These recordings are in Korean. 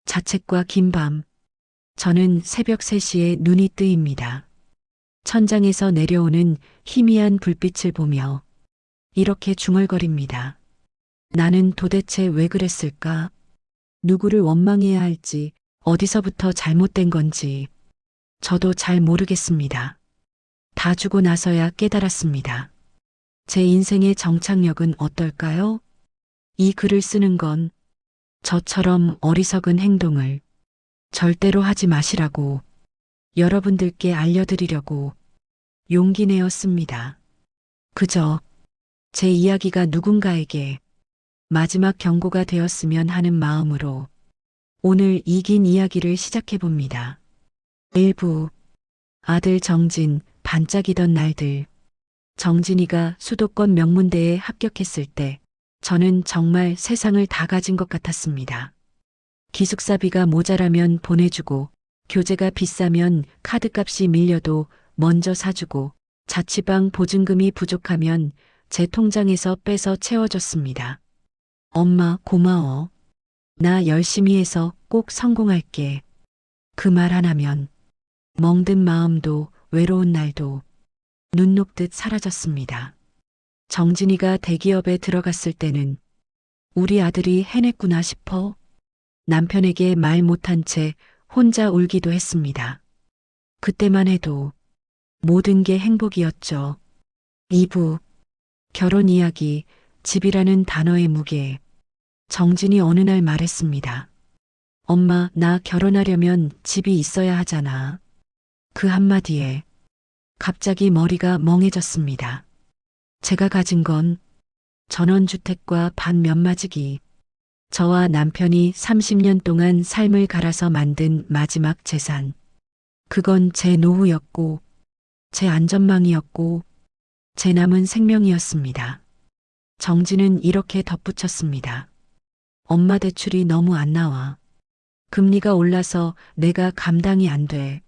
자책과 긴 밤. 저는 새벽 3시에 눈이 뜨입니다. 천장에서 내려오는 희미한 불빛을 보며 이렇게 중얼거립니다. 나는 도대체 왜 그랬을까? 누구를 원망해야 할지, 어디서부터 잘못된 건지, 저도 잘 모르겠습니다. 다 주고 나서야 깨달았습니다. 제 인생의 정착력은 어떨까요? 이 글을 쓰는 건 저처럼 어리석은 행동을 절대로 하지 마시라고 여러분들께 알려드리려고 용기 내었습니다. 그저 제 이야기가 누군가에게 마지막 경고가 되었으면 하는 마음으로 오늘 이 긴 이야기를 시작해 봅니다. 1부. 아들 정진, 반짝이던 날들. 정진이가 수도권 명문대에 합격했을 때 저는 정말 세상을 다 가진 것 같았습니다. 기숙사비가 모자라면 보내주고, 교재가 비싸면 카드값이 밀려도 먼저 사주고, 자취방 보증금이 부족하면 제 통장에서 빼서 채워줬습니다. 엄마 고마워. 나 열심히 해서 꼭 성공할게. 그 말 하나면 멍든 마음도 외로운 날도 눈 녹듯 사라졌습니다. 정진이가 대기업에 들어갔을 때는 우리 아들이 해냈구나 싶어 남편에게 말 못한 채 혼자 울기도 했습니다. 그때만 해도 모든 게 행복이었죠. 2부. 결혼 이야기, 집이라는 단어의 무게. 정진이 어느 날 말했습니다. 엄마, 나 결혼하려면 집이 있어야 하잖아. 그 한마디에 갑자기 머리가 멍해졌습니다. 제가 가진 건 전원주택과 반 면마지기, 저와 남편이 30년 동안 삶을 갈아서 만든 마지막 재산. 그건 제 노후였고, 제 안전망이었고, 제 남은 생명이었습니다. 정진은 이렇게 덧붙였습니다. 엄마 대출이 너무 안 나와. 금리가 올라서 내가 감당이 안 돼.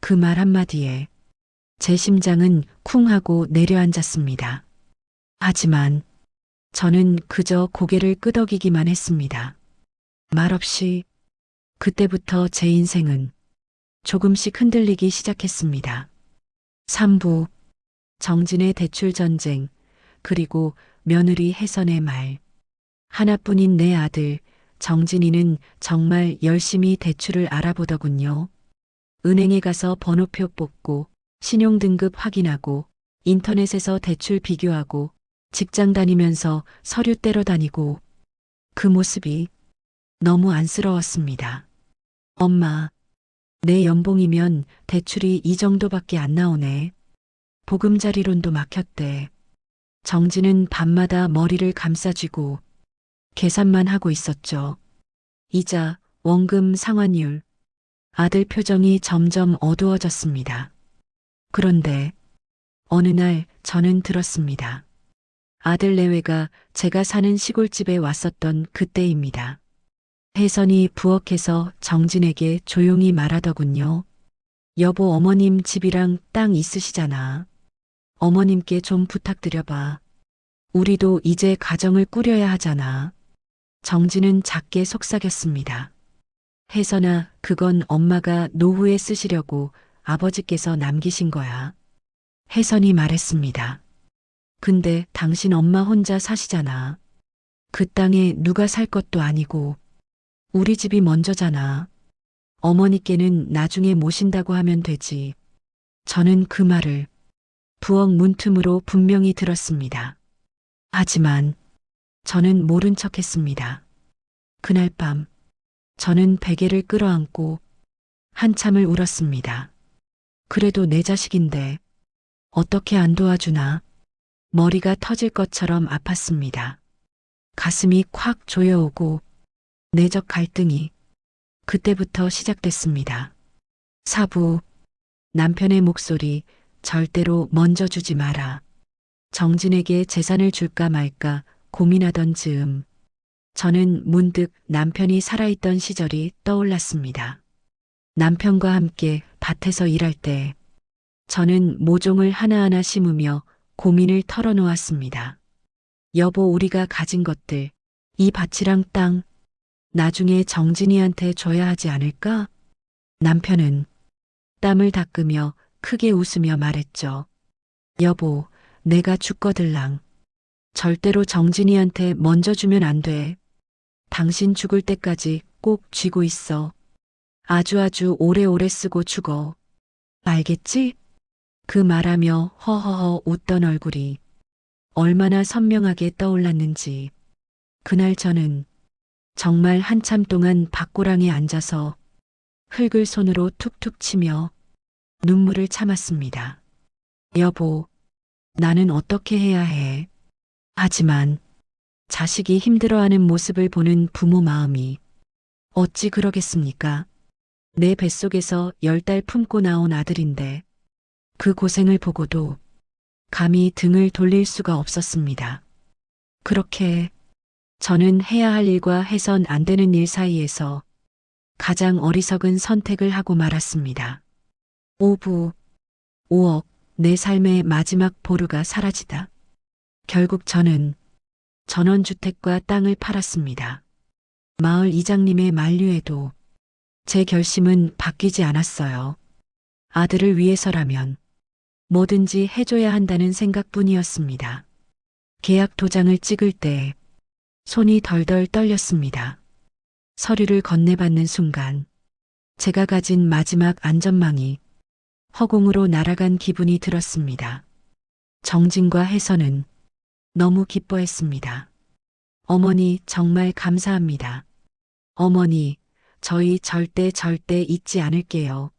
그 말 한마디에 제 심장은 쿵 하고 내려앉았습니다. 하지만 저는 그저 고개를 끄덕이기만 했습니다. 말없이 그때부터 제 인생은 조금씩 흔들리기 시작했습니다. 3부. 정진의 대출 전쟁, 그리고 며느리 혜선의 말. 하나뿐인 내 아들 정진이는 정말 열심히 대출을 알아보더군요. 은행에 가서 번호표 뽑고 신용등급 확인하고 인터넷에서 대출 비교하고 직장 다니면서 서류 떼러 다니고 그 모습이 너무 안쓰러웠습니다. 엄마, 내 연봉이면 대출이 이 정도밖에 안 나오네. 보금자리론도 막혔대. 정진은 밤마다 머리를 감싸쥐고 계산만 하고 있었죠. 이자, 원금 상환율. 아들 표정이 점점 어두워졌습니다. 그런데 어느 날 저는 들었습니다. 아들 내외가 제가 사는 시골집에 왔었던 그때입니다. 혜선이 부엌에서 정진에게 조용히 말하더군요. 여보, 어머님 집이랑 땅 있으시잖아. 어머님께 좀 부탁드려봐. 우리도 이제 가정을 꾸려야 하잖아. 정진은 작게 속삭였습니다. 혜선아, 그건 엄마가 노후에 쓰시려고 아버지께서 남기신 거야. 혜선이 말했습니다. 근데 당신 엄마 혼자 사시잖아. 그 땅에 누가 살 것도 아니고 우리 집이 먼저잖아. 어머니께는 나중에 모신다고 하면 되지. 저는 그 말을 부엌 문틈으로 분명히 들었습니다. 하지만 저는 모른 척했습니다. 그날 밤 저는 베개를 끌어안고 한참을 울었습니다. 그래도 내 자식인데 어떻게 안 도와주나. 머리가 터질 것처럼 아팠습니다. 가슴이 콱 조여오고 내적 갈등이 그때부터 시작됐습니다. 4부. 남편의 목소리, 절대로 먼저 주지 마라. 정진에게 재산을 줄까 말까 고민하던 즈음 저는 문득 남편이 살아있던 시절이 떠올랐습니다. 남편과 함께 밭에서 일할 때 저는 모종을 하나하나 심으며 고민을 털어놓았습니다. 여보, 우리가 가진 것들, 이 밭이랑 땅, 나중에 정진이한테 줘야 하지 않을까? 남편은 땀을 닦으며 크게 웃으며 말했죠. 여보, 내가 죽거들랑. 절대로 정진이한테 먼저 주면 안 돼. 당신 죽을 때까지 꼭 쥐고 있어. 아주 오래오래 쓰고 죽어. 알겠지? 그 말하며 허허허 웃던 얼굴이 얼마나 선명하게 떠올랐는지. 그날 저는 정말 한참 동안 밭고랑에 앉아서 흙을 손으로 툭툭 치며 눈물을 참았습니다. 여보, 나는 어떻게 해야 해? 하지만 자식이 힘들어하는 모습을 보는 부모 마음이 어찌 그러겠습니까? 내 뱃속에서 10달 품고 나온 아들인데 그 고생을 보고도 감히 등을 돌릴 수가 없었습니다. 그렇게 저는 해야 할 일과 해선 안 되는 일 사이에서 가장 어리석은 선택을 하고 말았습니다. 5부, 5억, 내 삶의 마지막 보루가 사라지다. 결국 저는 전원주택과 땅을 팔았습니다. 마을 이장님의 만류에도 제 결심은 바뀌지 않았어요. 아들을 위해서라면 뭐든지 해줘야 한다는 생각뿐이었습니다. 계약 도장을 찍을 때 손이 덜덜 떨렸습니다. 서류를 건네받는 순간 제가 가진 마지막 안전망이 허공으로 날아간 기분이 들었습니다. 정진과 혜선은 너무 기뻐했습니다. 어머니 정말 감사합니다. 어머니, 저희 절대 잊지 않을게요.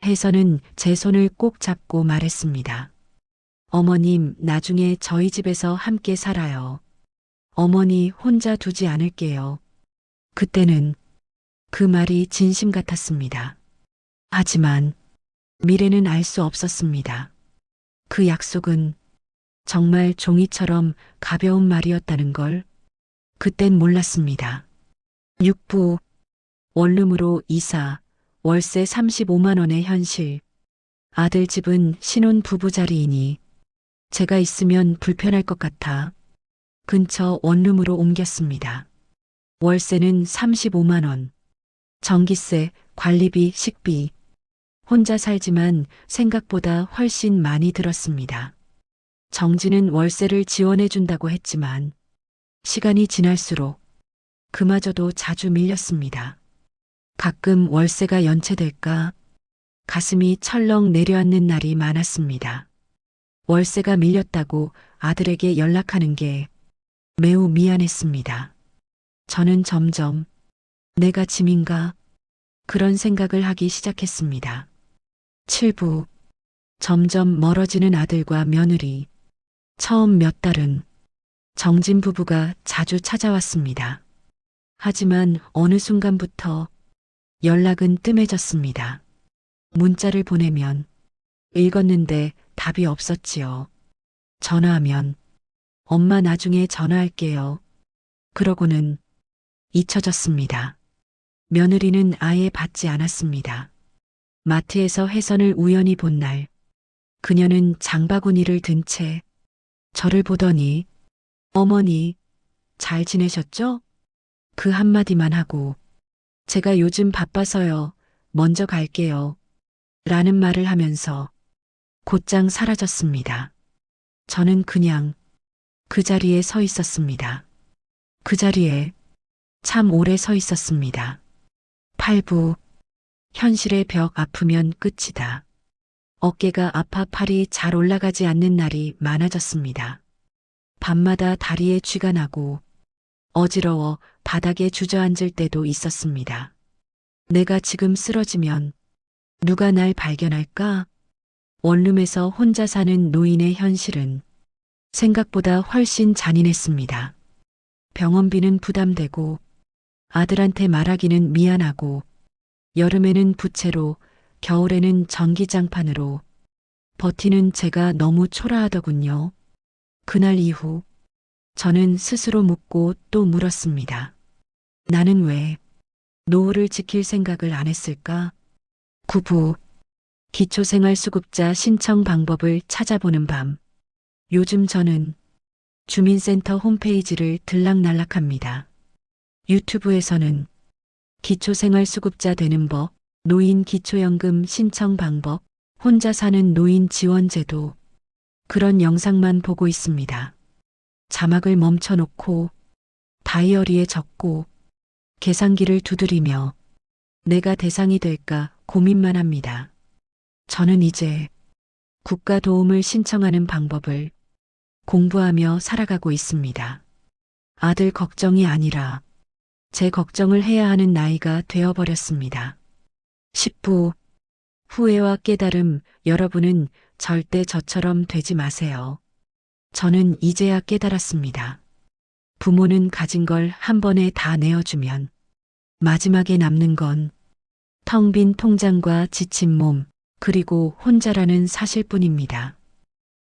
혜선은 제 손을 꼭 잡고 말했습니다. 어머님, 나중에 저희 집에서 함께 살아요. 어머니 혼자 두지 않을게요. 그때는 그 말이 진심 같았습니다. 하지만 미래는 알 수 없었습니다. 그 약속은 정말 종이처럼 가벼운 말이었다는 걸 그땐 몰랐습니다. 6부, 원룸으로 이사, 월세 35만 원의 현실. 아들 집은 신혼 부부 자리이니 제가 있으면 불편할 것 같아 근처 원룸으로 옮겼습니다. 월세는 35만 원. 전기세, 관리비, 식비. 혼자 살지만 생각보다 훨씬 많이 들었습니다. 정진은 월세를 지원해준다고 했지만 시간이 지날수록 그마저도 자주 밀렸습니다. 가끔 월세가 연체될까 가슴이 철렁 내려앉는 날이 많았습니다. 월세가 밀렸다고 아들에게 연락하는 게 매우 미안했습니다. 저는 점점 내가 짐인가 그런 생각을 하기 시작했습니다. 7부, 점점 멀어지는 아들과 며느리. 처음 몇 달은 정진 부부가 자주 찾아왔습니다. 하지만 어느 순간부터 연락은 뜸해졌습니다. 문자를 보내면 읽었는데 답이 없었지요. 전화하면 엄마 나중에 전화할게요. 그러고는 잊혀졌습니다. 며느리는 아예 받지 않았습니다. 마트에서 혜선을 우연히 본 날, 그녀는 장바구니를 든 채 저를 보더니 어머니, 잘 지내셨죠? 그 한마디만 하고 제가 요즘 바빠서요. 먼저 갈게요. 라는 말을 하면서 곧장 사라졌습니다. 저는 그냥 그 자리에 서 있었습니다. 그 자리에 참 오래 서 있었습니다. 8부, 현실의 벽 아프면 끝이다. 어깨가 아파 팔이 잘 올라가지 않는 날이 많아졌습니다. 밤마다 다리에 쥐가 나고 어지러워 바닥에 주저앉을 때도 있었습니다. 내가 지금 쓰러지면 누가 날 발견할까? 원룸에서 혼자 사는 노인의 현실은 생각보다 훨씬 잔인했습니다. 병원비는 부담되고 아들한테 말하기는 미안하고 여름에는 부채로 겨울에는 전기장판으로 버티는 제가 너무 초라하더군요. 그날 이후 저는 스스로 묻고 또 물었습니다. 나는 왜 노후를 지킬 생각을 안 했을까? 9부, 기초생활수급자 신청 방법을 찾아보는 밤. 요즘 저는 주민센터 홈페이지를 들락날락합니다. 유튜브에서는 기초생활수급자 되는 법, 노인 기초연금 신청 방법, 혼자 사는 노인 지원제도, 그런 영상만 보고 있습니다. 자막을 멈춰놓고 다이어리에 적고 계산기를 두드리며 내가 대상이 될까 고민만 합니다. 저는 이제 국가 도움을 신청하는 방법을 공부하며 살아가고 있습니다. 아들 걱정이 아니라 제 걱정을 해야 하는 나이가 되어버렸습니다. 10부 후회와 깨달음. 여러분은 절대 저처럼 되지 마세요. 저는 이제야 깨달았습니다. 부모는 가진 걸 한 번에 다 내어주면 마지막에 남는 건 텅 빈 통장과 지친 몸, 그리고 혼자라는 사실뿐입니다.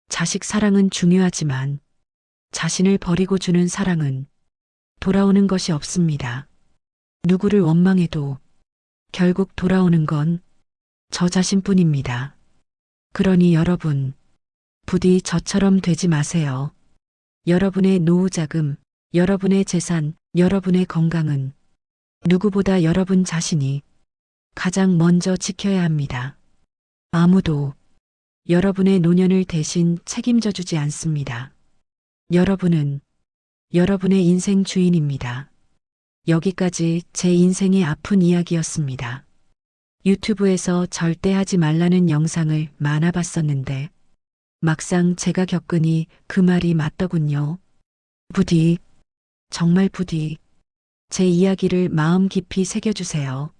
자식 사랑은 중요하지만 자신을 버리고 주는 사랑은 돌아오는 것이 없습니다. 누구를 원망해도 결국 돌아오는 건 저 자신뿐입니다. 그러니 여러분, 부디 저처럼 되지 마세요. 여러분의 노후 자금, 여러분의 재산, 여러분의 건강은 누구보다 여러분 자신이 가장 먼저 지켜야 합니다. 아무도 여러분의 노년을 대신 책임져 주지 않습니다. 여러분은 여러분의 인생 주인입니다. 여기까지 제 인생의 아픈 이야기였습니다. 유튜브에서 절대 하지 말라는 영상을 많아 봤었는데 막상 제가 겪으니 그 말이 맞더군요. 부디, 정말 부디 제 이야기를 마음 깊이 새겨주세요.